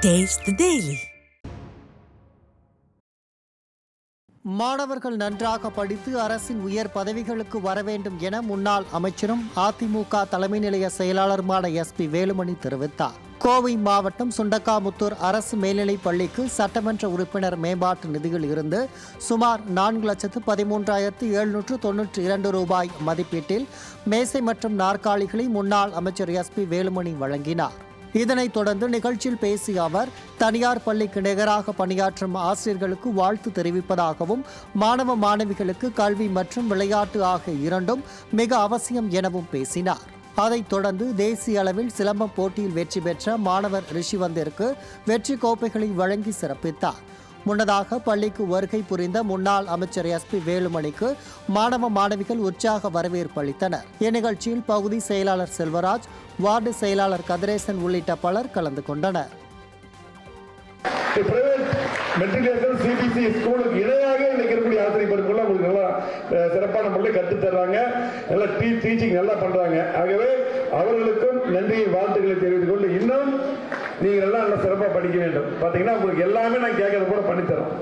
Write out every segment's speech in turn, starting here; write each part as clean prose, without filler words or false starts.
Taste the Daily. மாணவர்கள் நன்றாக படித்து அரசின் உயர் பதவிகளுக்கு வர வேண்டும் என முன்னாள் அமைச்சரும் அதிமுக தலைமை நிலைய செயலாளருமான SP வேலுமணி தெரிவித்தார். கோவை மாவட்டம் சுண்டக்காமுத்தூர் அரசு மேல்நிலைப் பள்ளிக்கு சட்டமன்ற உறுப்பினர் மேம்பாட்டு நிதியில் இருந்து சுமார் 4,13,792 ரூபாய் மதிப்பீட்டில் மேசை மற்றும் நாற்காலிகளை முன்னாள் அமைச்சர் SP வேலுமணி வழங்கினார். இதனைத் தொடர்ந்து நிகழ்ச்சியில் பேசிய அவர் தனியார் பள்ளிக்கு நிகராக பணியாற்றும் ஆசிரியர்களுக்கு வாழ்த்து தெரிவிப்பதாகவும் மாணவ மாணவிகளுக்கு கல்வி மற்றும் விளையாட்டு ஆகிய இரண்டும் மிக அவசியம் எனவும் பேசினார். அதைத் தொடர்ந்து தேசிய அளவில் சிலம்பம் போட்டியில் வெற்றி பெற்ற மாணவர் ரிஷிவந்திற்கு வெற்றி கோப்பைகளை வழங்கி சிறப்பித்தார். முன்னதாக பள்ளிக்கு வருகை புரிந்த முன்னாள் அமைச்சர் SP வேலுமணிக்கு மாணவ மாணவிகள் உற்சாக வரவேற்பு அளித்தனர். இந்நிகழ்ச்சியில் பகுதி செயலாளர் செல்வராஜ், வார்டு செயலாளர் கதிரேசன் உள்ளிட்ட பலர் கலந்து கொண்டனர். சிறப்பான முறையில் கற்றுத்தர்றாங்க, நல்லா டீச்சிங் நல்லா பண்றாங்க. ஆகவே அவர்களுக்கும் நன்றியை வாழ்த்துக்களை தெரிவித்துக் கொண்டு இன்னும் நீங்க எல்லாம் நல்லா சிறப்பாக படிக்க வேண்டும். பாத்தீங்கன்னா உங்களுக்கு எல்லாமே நான் கேட்கறது கூட பண்ணித்தரோம்.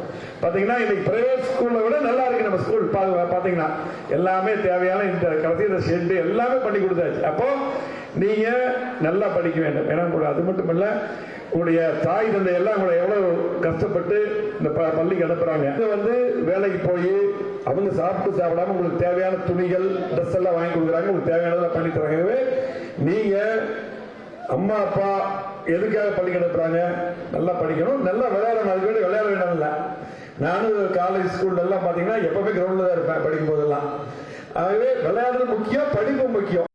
பாத்தீங்கன்னா இன்னைக்கு பிரைவேட் ஸ்கூல்ல விட நல்லா இருக்கு நம்ம ஸ்கூல். பாத்தீங்கன்னா எல்லாமே தேவையான இந்த கடைசி ஷெட் எல்லாமே பண்ணி கொடுத்தாச்சு. அப்போ நீங்க நல்லா படிக்க வேண்டும். ஏன்னா அது மட்டும் இல்ல, உங்களுடைய தாய் தந்தை எல்லாம் உங்களை எவ்வளவு கஷ்டப்பட்டு இந்த பள்ளிக்கு அனுப்புறாங்க. இது வேலைக்கு போய் அவங்க சாப்பிடாம உங்களுக்கு தேவையான துணிகள், ட்ரெஸ் எல்லாம் வாங்கி கொடுக்குறாங்க, உங்களுக்கு தேவையானதெல்லாம் பண்ணி தராங்க. நீங்க அம்மா அப்பா எதுக்காக பள்ளிக்கு அனுப்புறாங்க? நல்லா படிக்கணும், நல்லா விளையாடணும். அது வேணும், விளையாட வேண்டாம் இல்ல. நானும் காலேஜ் ஸ்கூல்ல எல்லாம் பாத்தீங்கன்னா எப்பவுமே கிரவுண்ட்ல தான் இருப்பேன் படிக்கும் போதெல்லாம். ஆகவே விளையாடுறது முக்கியம், படிப்பு முக்கியம்.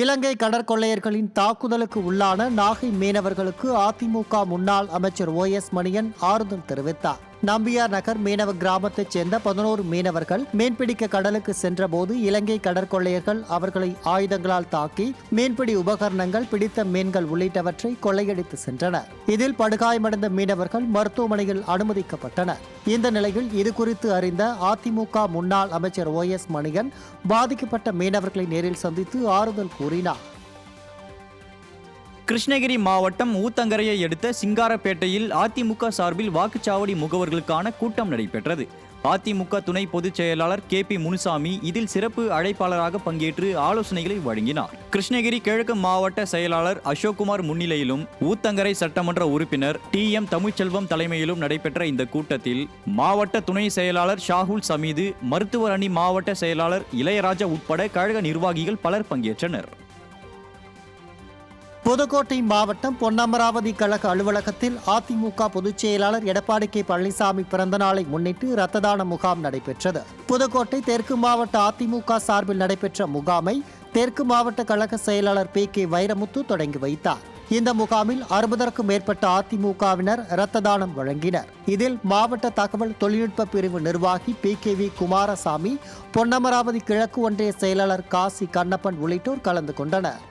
இலங்கை கடற்கொள்ளையர்களின் தாக்குதலுக்கு உள்ளான நாகை மீனவர்களுக்கு அதிமுக முன்னாள் அமைச்சர் OS மணியன் ஆறுதல் தெரிவித்தார். நம்பியார் நகர் மீனவ கிராமத்தைச் சேர்ந்த 11 மீனவர்கள் மீன்பிடிக்க கடலுக்கு சென்றபோது இலங்கை கடற்கொள்ளையர்கள் அவர்களை ஆயுதங்களால் தாக்கி மீன்பிடி உபகரணங்கள், பிடித்த மீன்கள் உள்ளிட்டவற்றை கொள்ளையடித்து சென்றனர். இதில் படுகாயமடைந்த மீனவர்கள் மருத்துவமனையில் அனுமதிக்கப்பட்டனர். இந்த நிலையில் இதுகுறித்து அறிந்த அதிமுக முன்னாள் அமைச்சர் OS மணியன் பாதிக்கப்பட்ட மீனவர்களை நேரில் சந்தித்து ஆறுதல் கூறினார். கிருஷ்ணகிரி மாவட்டம் ஊத்தங்கரையை அடுத்த சிங்காரப்பேட்டையில் அதிமுக சார்பில் வாக்குச்சாவடி முகவர்களுக்கான கூட்டம் நடைபெற்றது. அதிமுக துணை பொதுச் செயலாளர் KP முனுசாமி இதில் சிறப்பு அழைப்பாளராக பங்கேற்று ஆலோசனைகளை வழங்கினார். கிருஷ்ணகிரி கிழக்கு மாவட்ட செயலாளர் அசோக்குமார் முன்னிலையிலும் ஊத்தங்கரை சட்டமன்ற உறுப்பினர் TM தமிழ்ச்செல்வம் தலைமையிலும் நடைபெற்ற இந்த கூட்டத்தில் மாவட்ட துணை செயலாளர் ஷாகுல் சமீது, மருத்துவர் அணி மாவட்ட செயலாளர் இளையராஜா உட்பட கழக நிர்வாகிகள் பலர் பங்கேற்றனர். புதுக்கோட்டை மாவட்டம் பொன்னமராவதி கழக அலுவலகத்தில் அதிமுக பொதுச் செயலாளர் எடப்பாடி K பழனிசாமி பிறந்த நாளை முன்னிட்டு இரத்த தான முகாம் நடைபெற்றது. புதுக்கோட்டை தெற்கு மாவட்ட அதிமுக சார்பில் நடைபெற்ற முகாமை தெற்கு மாவட்ட கழக செயலாளர் PK வைரமுத்து தொடங்கி வைத்தார். இந்த முகாமில் 60க்கும் மேற்பட்ட அதிமுகவினர் இரத்த தானம் வழங்கினர். இதில் மாவட்ட தகவல் தொழில்நுட்ப பிரிவு நிர்வாகி PKV குமாரசாமி, பொன்னமராவதி கிழக்கு ஒன்றிய செயலாளர் காசி கண்ணப்பன் உள்ளிட்டோர் கலந்து கொண்டனர்.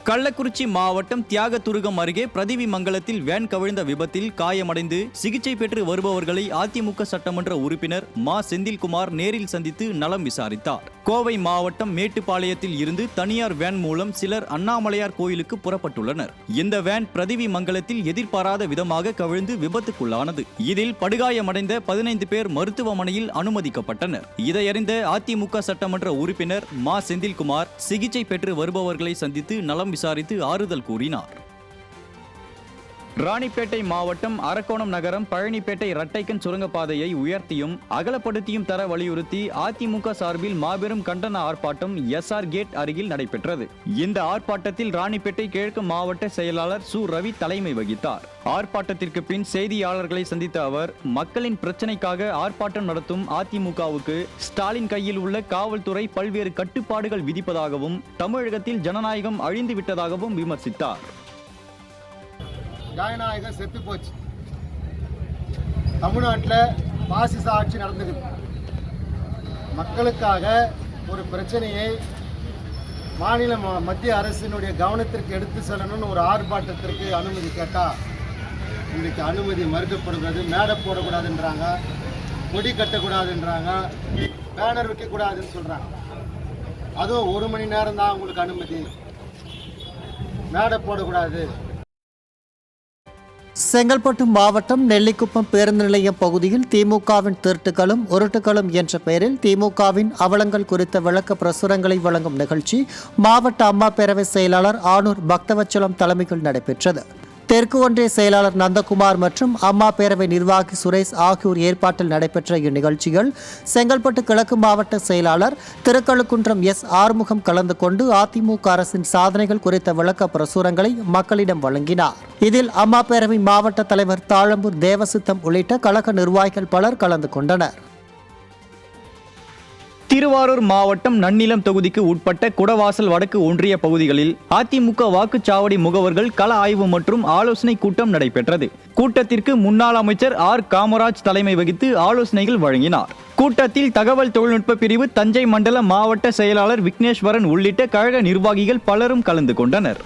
கள்ளக்குறிச்சி மாவட்டம் தியாகதுருகம் அருகே பிரதிவி மங்கலத்தில் வேன் கவிழ்ந்த விபத்தில் காயமடைந்து சிகிச்சை பெற்று வருபவர்களை அதிமுக சட்டமன்ற உறுப்பினர் மா செந்தில்குமார் நேரில் சந்தித்து நலம் விசாரித்தார். கோவை மாவட்டம் மேட்டுப்பாளையத்தில் இருந்து தனியார் வேன் மூலம் சிலர் அண்ணாமலையார் கோயிலுக்கு புறப்பட்டுள்ளனர். இந்த வேன் பிரதிவி மங்கலத்தில் எதிர்பாராத விதமாக கவிழ்ந்து விபத்துக்குள்ளானது. இதில் படுகாயமடைந்த 15 பேர் மருத்துவமனையில் அனுமதிக்கப்பட்டனர். இதையறிந்த அதிமுக சட்டமன்ற உறுப்பினர் மா செந்தில்குமார் சிகிச்சை பெற்று வருபவர்களை சந்தித்து நலம் விசாரித்து ஆறுதல் கூறினார். ராணிப்பேட்டை மாவட்டம் அரக்கோணம் நகரம் பழனிப்பேட்டை இரட்டைக்கன் சுரங்கப்பாதையை உயர்த்தியும் அகலப்படுத்தியும் தர வலியுறுத்தி அதிமுக சார்பில் மாபெரும் கண்டன ஆர்ப்பாட்டம் SR கேட் அருகில் நடைபெற்றது. இந்த ஆர்ப்பாட்டத்தில் ராணிப்பேட்டை கிழக்கு மாவட்ட செயலாளர் சு ரவி தலைமை வகித்தார். ஆர்ப்பாட்டத்திற்கு பின் செய்தியாளர்களை சந்தித்த அவர், மக்களின் பிரச்சினைக்காக ஆர்ப்பாட்டம் நடத்தும் அதிமுகவுக்கு ஸ்டாலின் கையில் உள்ள காவல்துறை பல்வேறு கட்டுப்பாடுகள் விதிப்பதாகவும் தமிழகத்தில் ஜனநாயகம் அழிந்து விட்டதாகவும் விமர்சித்தார். ஜனநாயகம் செத்து போச்சு. தமிழ்நாட்டில் பாசிச ஆட்சி நடந்துக்குது. மக்களுக்காக ஒரு பிரச்சனையை மத்திய அரசினுடைய கவனத்திற்கு எடுத்து செல்லணும்னு ஒரு ஆர்ப்பாட்டத்திற்கு அனுமதி கேட்டால் இன்றைக்கு அனுமதி மறுக்கப்படுகிறது. மேடை போடக்கூடாதுன்றாங்க, கொடி கட்டக்கூடாதுன்றாங்க, பேனர் வைக்கக்கூடாதுன்னு சொல்கிறாங்க. அதுவும் 1 மணி நேரம் தான் உங்களுக்கு அனுமதி. மேடை போடக்கூடாது. செங்கல்பட்டு மாவட்டம் நெல்லிக்குப்பம் பேருந்து நிலையம் பகுதியில் திமுகவின் திருட்டுகளும் உருட்டுகளும் என்ற பெயரில் திமுகவின் அவலங்கள் குறித்த விளக்க பிரசுரங்களை வழங்கும் நிகழ்ச்சி மாவட்ட அம்மா பேரவை செயலாளர் ஆனூர் பக்தவச்சலம் தலைமையில் நடைபெற்றது. தெற்கு ஒன்றிய செயலாளர் நந்தகுமார் மற்றும் அம்மா பேரவை நிர்வாகி சுரேஷ் ஆகியோர் ஏற்பாட்டில் நடைபெற்ற இந்நிகழ்ச்சிகள் செங்கல்பட்டு கிழக்கு மாவட்ட செயலாளர் திருக்கழுக்குன்றம் எஸ் ஆறுமுகம் கலந்து கொண்டு அதிமுக அரசின் சாதனைகள் குறித்த விளக்க பிரசுரங்களை மக்களிடம் வழங்கினார். இதில் அம்மா பேரவை மாவட்ட தலைவர் தாழம்பூர் தேவசித்தம் உள்ளிட்ட கழக நிர்வாகிகள் பலர் கலந்து கொண்டனர். திருவாரூர் மாவட்டம் நன்னிலம் தொகுதிக்கு உட்பட்ட குடவாசல் வடக்கு ஒன்றிய பகுதிகளில் அதிமுக வாக்குச்சாவடி முகவர்கள் கள ஆய்வு மற்றும் ஆலோசனை கூட்டம் நடைபெற்றது. கூட்டத்திற்கு முன்னாள் அமைச்சர் ஆர் காமராஜ் தலைமை வகித்து ஆலோசனைகள் வழங்கினார். கூட்டத்தில் தகவல் தொழில்நுட்ப பிரிவு தஞ்சை மண்டல மாவட்ட செயலாளர் விக்னேஸ்வரன் உள்ளிட்ட கழக நிர்வாகிகள் பலரும் கலந்து கொண்டனர்.